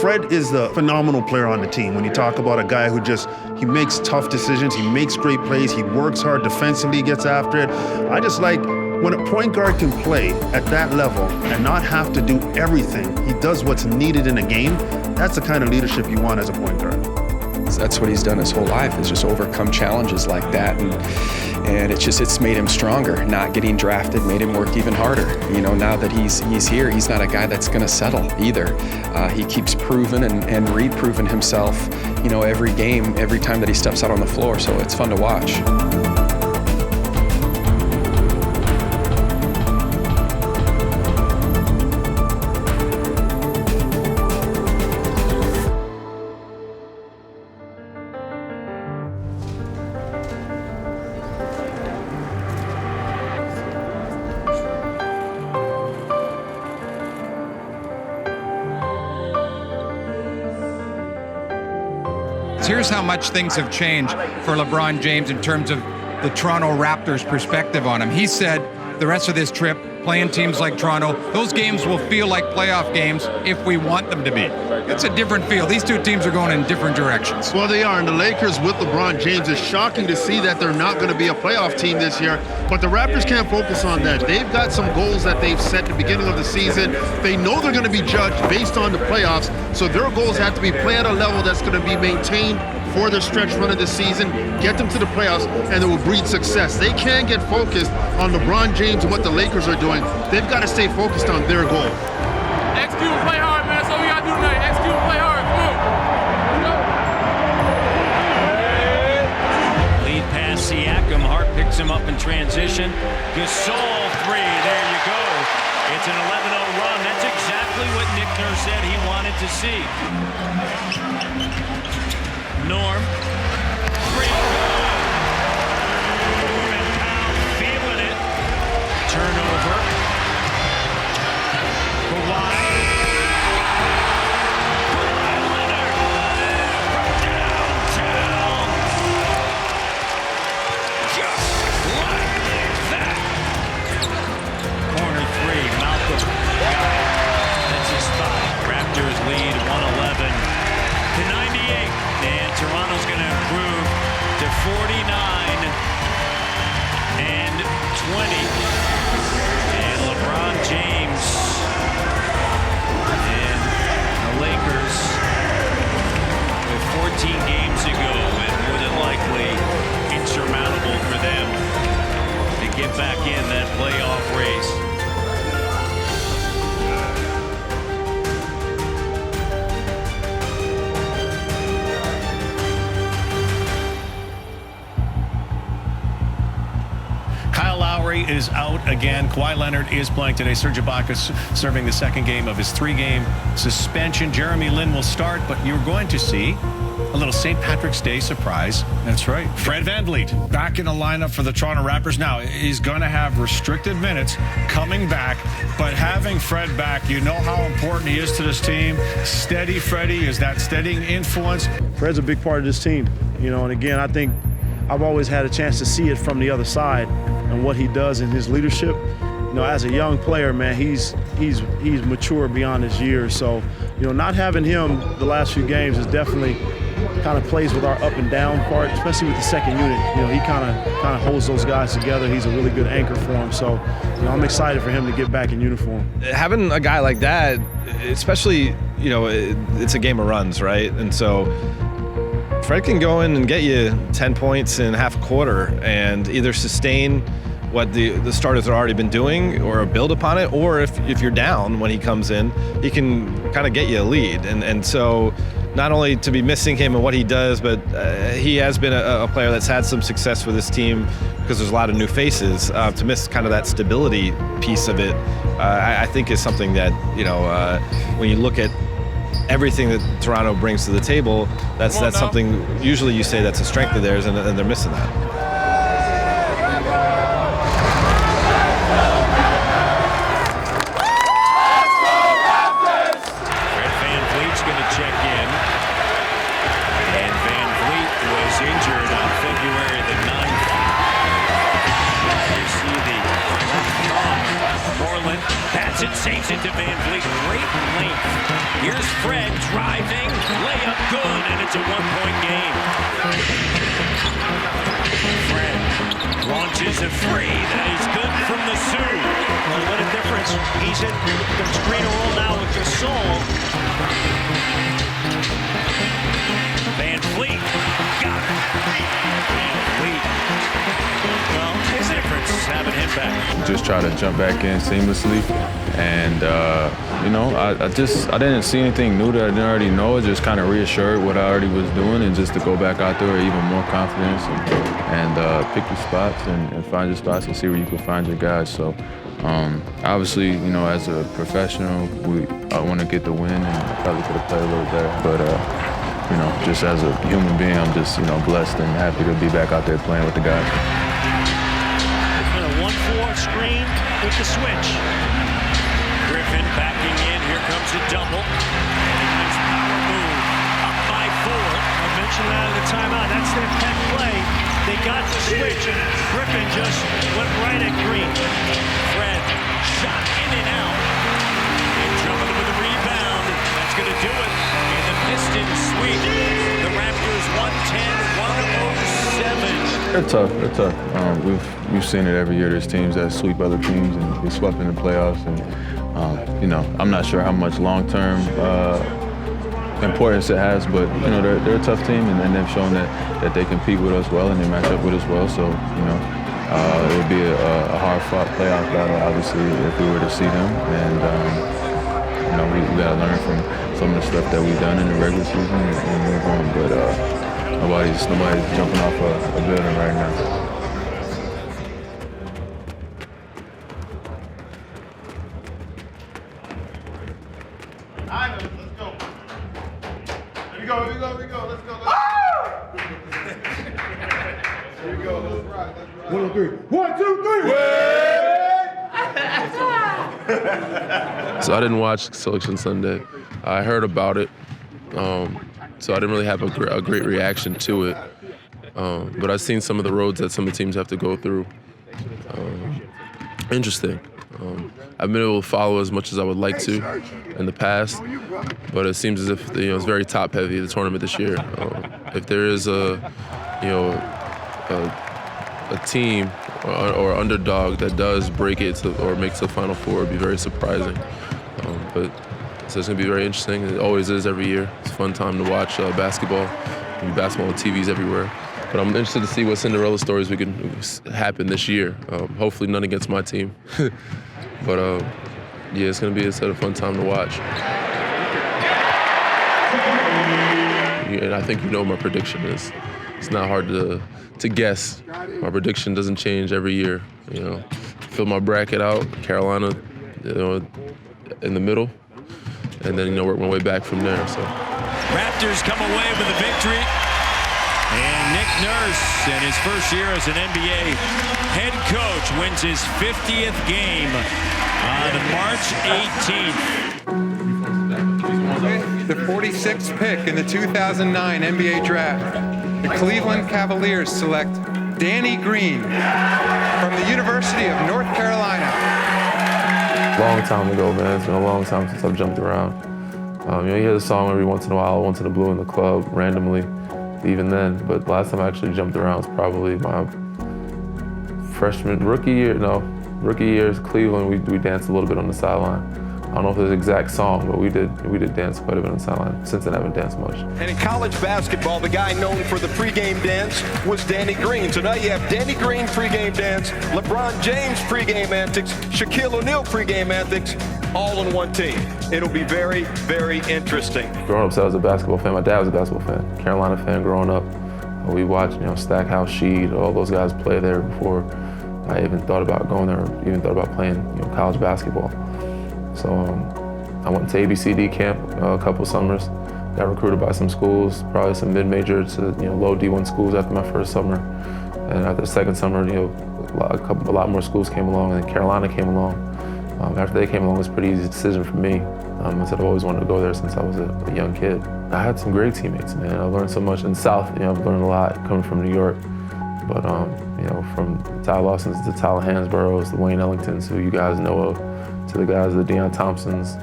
Fred is the phenomenal player on the team. When you talk about a guy who he makes tough decisions, he makes great plays, he works hard defensively, gets after it. I just like when a point guard can play at that level and not have to do everything. He does what's needed in a game. That's the kind of leadership you want as a point guard. That's what he's done his whole life, is just overcome challenges like that, and it's made him stronger. Not getting drafted made him work even harder. You know, now that he's here, he's not a guy that's going to settle either. He keeps proving and reproving himself, you know, every game, every time that he steps out on the floor. So it's fun to watch. Here's how much things have changed for LeBron James in terms of the Toronto Raptors' perspective on him. He said the rest of this trip, playing teams like Toronto, those games will feel like playoff games if we want them to be. It's a different feel. These two teams are going in different directions. Well, they are, and the Lakers with LeBron James, it's shocking to see that they're not going to be a playoff team this year, but the Raptors can't focus on that. They've got some goals that they've set at the beginning of the season. They know they're going to be judged based on the playoffs, so their goals have to be play at a level that's going to be maintained for their stretch run of the season, get them to the playoffs, and it will breed success. They can't get focused on LeBron James and what the Lakers are doing. They've got to stay focused on their goal. Execute and play hard, man. That's all we got to do tonight. Execute and play hard. Come on. Lead pass, Siakam. Hart picks him up in transition. Gasol three. There you go. It's an 11-0 run. That's exactly what Nick Nurse said he wanted to see. Norm. Three. And Powell feeling it. Turnover. Kawhi. Leonard. Downtown. Just like that. Corner three. Malcolm. Got it. That's his thigh. Raptors lead 111-98. And Toronto's going to improve to 49-20. And LeBron James and the Lakers with 14 games to go, and more than likely insurmountable for them to get back in that playoff race. Is out again. Kawhi Leonard is playing today. Serge Ibaka serving the second game of his 3-game suspension. Jeremy Lin will start, but you're going to see a little St. Patrick's Day surprise. That's right. Fred VanVleet back in the lineup for the Toronto Raptors. Now, he's going to have restricted minutes coming back, but having Fred back, you know how important he is to this team. Steady Freddie is that steadying influence. Fred's a big part of this team, you know, and again, I think I've always had a chance to see it from the other side and what he does in his leadership. You know, as a young player, man, he's mature beyond his years. So, you know, not having him the last few games is definitely kind of plays with our up and down part, especially with the second unit. You know, he kind of holds those guys together. He's a really good anchor for them. So, you know, I'm excited for him to get back in uniform. Having a guy like that, especially, you know, it's a game of runs, right? And so Fred can go in and get you 10 points in half a quarter and either sustain what the starters have already been doing or build upon it, or if you're down when he comes in, he can kind of get you a lead. And so not only to be missing him and what he does, but he has been a player that's had some success with this team because there's a lot of new faces. To miss kind of that stability piece of it, I think is something that, you know, when you look at everything that Toronto brings to the table, that's something usually you say that's a strength of theirs, and they're missing that. Fred VanVleet's going to check in, and VanVleet was injured on February the 9th. You see the left thumb. Moreland, that's it, saves it to VanVleet. Great length. Here's Fred, drive Misses a free. That is good from the Sioux. Well, what a difference. He's in the screen roll now with Gasol. VanVleet. Got it. VanVleet. Well, his difference having him back. Just try to jump back in seamlessly. And, I didn't see anything new that I didn't already know. It just kind of reassured what I already was doing, and just to go back out there with even more confidence and pick your spots and find your spots and see where you can find your guys. So obviously, as a professional, I want to get the win, and I probably could have played a little better. But, just as a human being, I'm just, blessed and happy to be back out there playing with the guys. A 1-4 screen with the switch. Griffin backing in. Here comes a double. Nice power move. Up by 4. I mentioned that at the timeout. That's their pet play. They got the switch, and Griffin just went right at Green. Fred shot in and out. And Drummond with a rebound. That's going to do it. And the Pistons sweep. The Raptors 110-107. They're tough. We've seen it every year. There's teams that sweep other teams and get swept in the playoffs. And I'm not sure how much long-term importance it has, but they're a tough team, and they've shown that they compete with us well and they match up with us well. So it would be a hard-fought playoff battle, obviously, if we were to see them. And we got to learn from some of the stuff that we've done in the regular season and move on. But nobody's jumping off a building right now. So I didn't watch Selection Sunday. I heard about it, so I didn't really have a great reaction to it. But I've seen some of the roads that some of the teams have to go through. Interesting. I've been able to follow as much as I would like to in the past, but it seems as if it's very top-heavy, the tournament this year. If there is a team or underdog that does break it or makes the Final Four, it'd be very surprising. But so it's gonna be very interesting. It always is every year. It's a fun time to watch basketball. Basketball on TVs everywhere. But I'm interested to see what Cinderella stories we can happen this year. Hopefully none against my team. But yeah, it's gonna be a fun time to watch. And I think my prediction is. It's not hard to guess. My prediction doesn't change every year. Fill my bracket out, Carolina, in the middle, and then work my way back from there. So Raptors come away with a victory. And Nick Nurse, in his first year as an NBA head coach, wins his 50th game on March 18th. The 46th pick in the 2009 NBA Draft, the Cleveland Cavaliers select Danny Green from the University of North Carolina. Long time ago, man. It's been a long time since I've jumped around. You hear the song every once in a while, Once in a Blue in the club, randomly, even then. But the last time I actually jumped around was probably my rookie year, Cleveland. We danced a little bit on the sideline. I don't know if it's the exact song, but we did dance quite a bit on the sideline. Since then, I haven't danced much. And in college basketball, the guy known for the pregame dance was Danny Green. So now you have Danny Green pregame dance, LeBron James pregame antics, Shaquille O'Neal pregame antics, all on one team. It'll be very, very interesting. Growing up, I was a basketball fan. My dad was a basketball fan, Carolina fan growing up. We watched, Stackhouse, Sheed, all those guys play there before I even thought about going there, or even thought about playing, college basketball. So I went to ABCD camp a couple summers, got recruited by some schools, probably some mid-major to low D1 schools after my first summer. And after the second summer, a lot more schools came along, and then Carolina came along. After they came along, it was a pretty easy decision for me. I said I've always wanted to go there since I was a young kid. I had some great teammates, man. I learned so much in the South. I've learned a lot coming from New York. But from Ty Lawsons to Tyler Hansboroughs, the Wayne Ellingtons, who you guys know of, to the guys, the Deion Thompsons,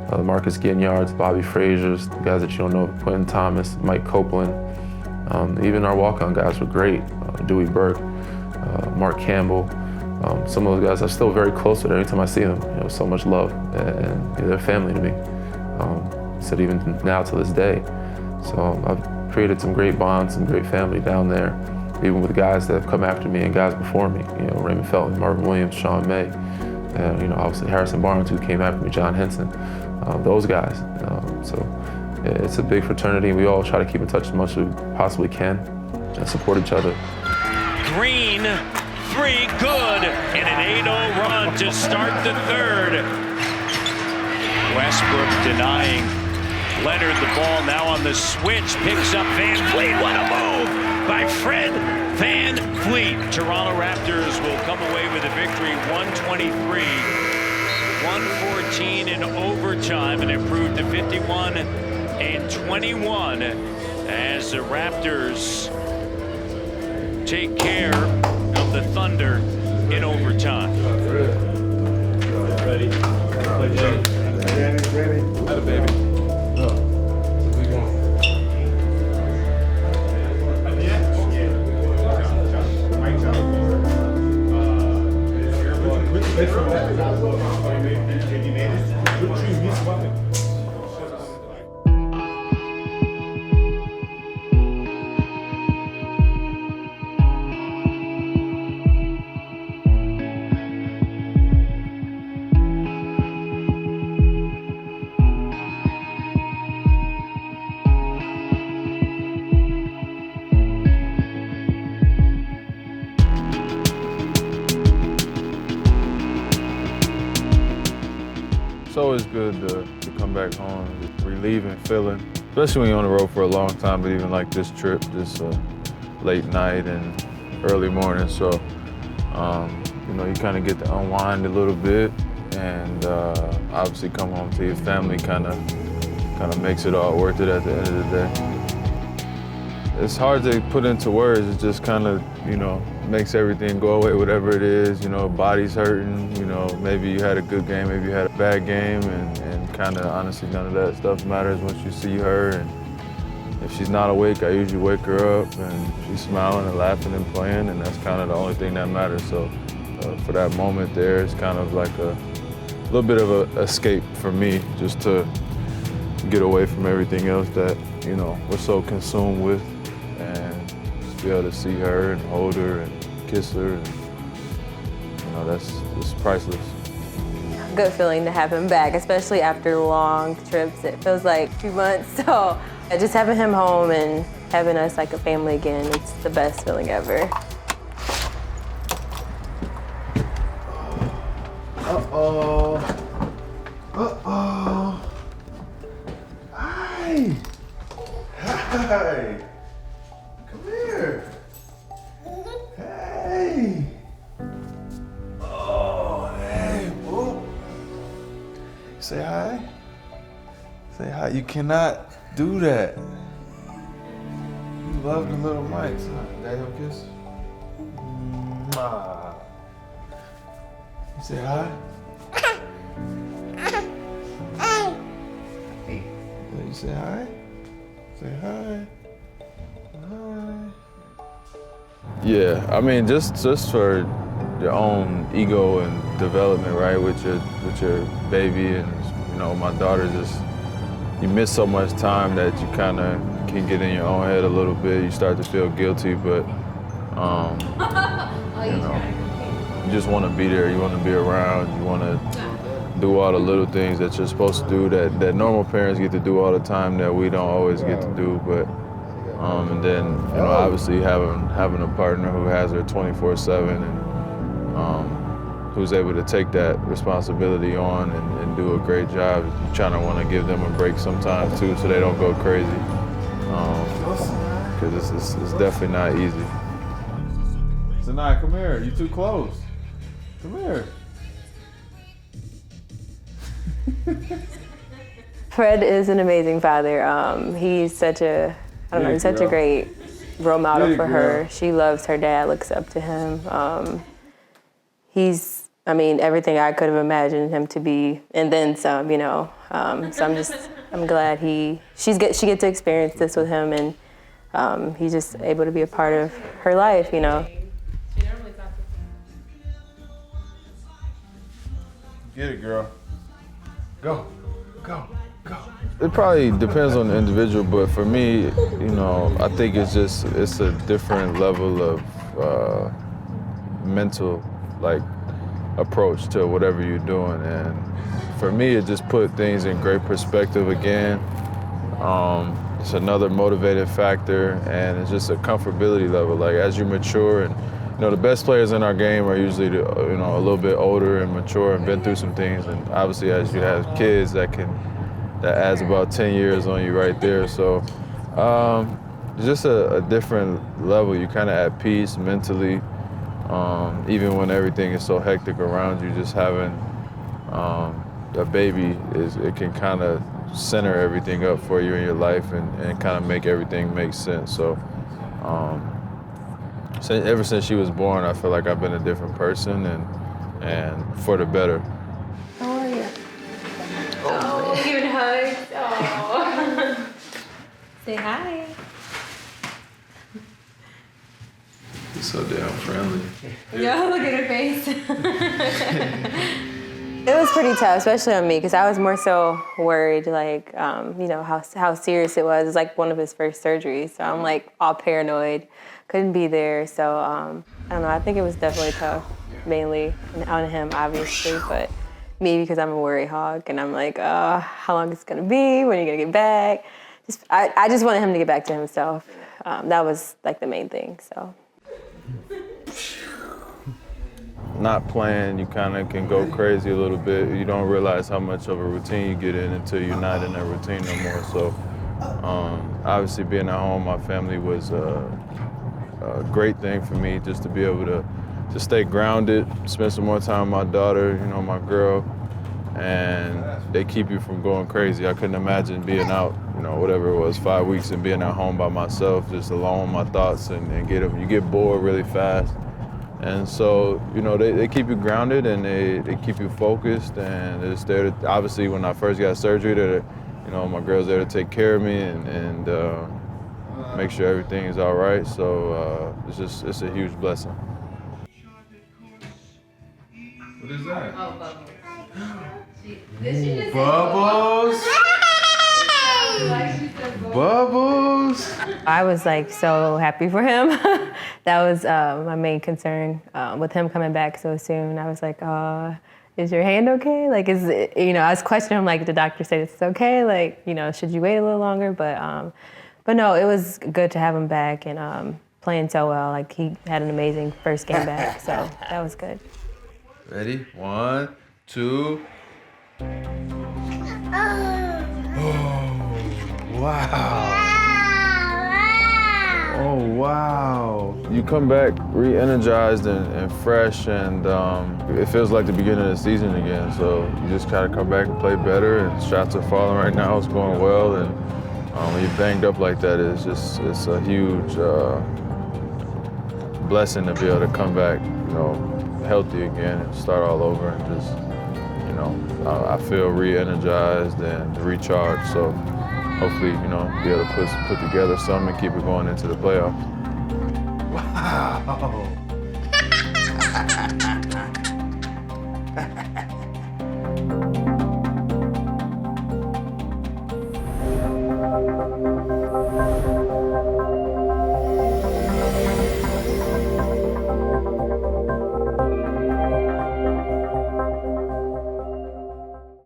the Marcus Ginyards, Bobby Fraziers, the guys that you don't know, Quentin Thomas, Mike Copeland. Even our walk-on guys were great. Dewey Burke, Mark Campbell. Some of those guys I'm still very close with. Every time I see them, so much love, and they're family to me. So even now to this day. So I've created some great bonds, some great family down there, even with guys that have come after me and guys before me. Raymond Felton, Marvin Williams, Sean May, and obviously Harrison Barnes, who came after me, John Henson, those guys. So it's a big fraternity. We all try to keep in touch as much as we possibly can and support each other. Green, three, good, and an 8-0 run to start the third. Westbrook denying Leonard the ball, now on the switch, picks up VanVleet. What a move by Fred VanVleet. Toronto Raptors will come away with a victory, 123-114 in overtime, and improved to 51-21 as the Raptors take care of the Thunder in overtime. Ready? Ready. Had a baby. It's always good to come back home, just relieving feeling, especially when you're on the road for a long time, but even like this trip, this late night and early morning. So, you kind of get to unwind a little bit, and obviously come home to your family kind of makes it all worth it at the end of the day. It's hard to put into words. It just kind of, makes everything go away, whatever it is. Body's hurting, maybe you had a good game, maybe you had a bad game, and kind of honestly none of that stuff matters once you see her. And if she's not awake, I usually wake her up and she's smiling and laughing and playing, and that's kind of the only thing that matters. So for that moment there, it's kind of like a little bit of an escape for me, just to get away from everything else that, we're so consumed with, and just be able to see her and hold her and kiss her, and, that's priceless. Good feeling to have him back, especially after long trips. It feels like 2 months, so just having him home and having us like a family again, it's the best feeling ever. Uh-oh. Uh-oh. Hi. Hi. Come here. Hey. Oh, hey. Whoop. Say hi. Say hi. You cannot do that. You love the little mics, huh? Daddy, your kiss? Mwah. You say hi? You say hi? Say hi. Hi. Yeah, I mean, just for your own ego and development, right, with your baby and my daughter, just you miss so much time that you kind of can get in your own head a little bit. You start to feel guilty, but you just want to be there. You want to be around. You want to do all the little things that you're supposed to do that normal parents get to do all the time that we don't always get to do. But and then obviously having a partner who has her 24/7 and who's able to take that responsibility on and do a great job. You trying to want to give them a break sometimes too, so they don't go crazy. Because it's definitely not easy. Sanai, come here. You too close. Come here. Fred is an amazing father. He's such a, he's such a great role model for her. She loves her dad, looks up to him. He's, everything I could have imagined him to be, and then some, So I'm glad she gets to experience this with him, and he's just able to be a part of her life, She normally talks Get it, girl. Go, go, go. It probably depends on the individual, but for me, you know, I think it's a different level of mental, like, approach to whatever you're doing. And for me, it just put things in great perspective again. It's another motivating factor, and it's just a comfortability level. Like, as you mature, and you know, the best players in our game are usually, you know, a little bit older and mature and been through some things. And obviously, as you have kids, that adds about 10 years on you right there. So, it's just a different level. You're kind of at peace mentally, even when everything is so hectic around you. Just having a baby it can kind of center everything up for you in your life and kind of make everything make sense. So ever since she was born, I feel like I've been a different person and for the better. How are you? Oh, giving hugs. Oh. Say hi. You're so damn friendly. Yo, look at her face. It was pretty tough, especially on me, because I was more so worried, like, you know, how serious it was. It was like one of his first surgeries, so I'm like all paranoid, couldn't be there. So I don't know. I think it was definitely tough, mainly on him, obviously, but me because I'm a worry hog, and I'm like, how long is it gonna be? When are you gonna get back? I just wanted him to get back to himself. That was like the main thing. So. Not playing, you kind of can go crazy a little bit. You don't realize how much of a routine you get in until you're not in that routine no more. So obviously being at home, my family was a great thing for me, just to be able to stay grounded, spend some more time with my daughter, you know, my girl, and they keep you from going crazy. I couldn't imagine being out, you know, whatever it was, 5 weeks and being at home by myself, just alone with my thoughts and you get bored really fast. And so, you know, they keep you grounded and they keep you focused, and they're just there to, obviously when I first got surgery, you know, my girl's there to take care of me and make sure everything is all right. So it's a huge blessing. What is that? Oh, Bubbles. Bubbles. Bubbles. I was like so happy for him. That was my main concern with him coming back so soon. I was like, is your hand okay? Like, is it, you know, I was questioning him, like, the doctor said it's okay, like, you know, should you wait a little longer? But no, it was good to have him back and playing so well. Like, he had an amazing first game back, so that was good. Ready? 1, 2. Wow. Oh, wow. You come back re-energized and fresh, and it feels like the beginning of the season again. So you just gotta come back and play better, and shots are falling right now. It's going well, and when you're banged up like that, it's a huge blessing to be able to come back, you know, healthy again and start all over and just, you know, I feel re-energized and recharged. So hopefully, you know, be able to put together something and keep it going into the playoffs. Wow.